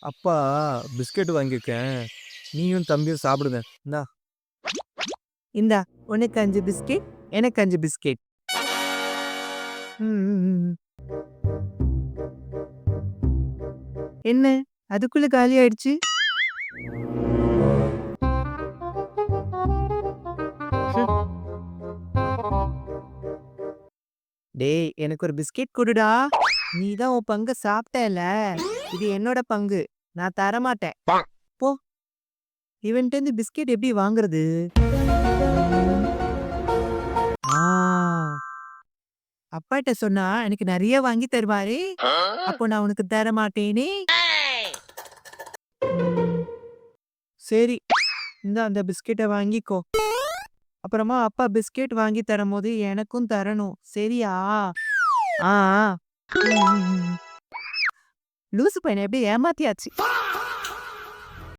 அப்பா பிஸ்கட் வாங்கியிருக்கேன். நீயும் தம்பியும் சாப்பிடுங்க. இந்தா. இந்தா உனக்கு 5 பிஸ்கெட், எனக்கு 5 பிஸ்கெட். ம், ம், ம். என்ன அதுக்குள்ள காலி ஆயிடுச்சு? ஹம். டேய் எனக்கு ஒரு பிஸ்கெட் குடுடா. நீ தான் உன் பங்க சாப்பிட்டல. இது என்னோட பங்கு. நான் தரமாட்டேன். போ. இவன்ட்ட இருந்து பிஸ்கெட் எப்படி வாங்குறது? ம். ஆ. அப்பாட்ட சொன்னா எனக்கு நெறைய வாங்கி தருவாரே! அப்போ நான் உனக்கு தர மாட்டேனே! ம். சரி. இந்தா அந்த பிஸ்கெட்ட வாங்கிக்கோ. அப்புறமா அப்பா பிஸ்கெட் வாங்கி தரும்போது எனக்கும் தரணும். சரியா? ஆ, ஆ. ம், ம், ம். லூசு பையன எப்படியோ ஏமாத்தியாச்சு.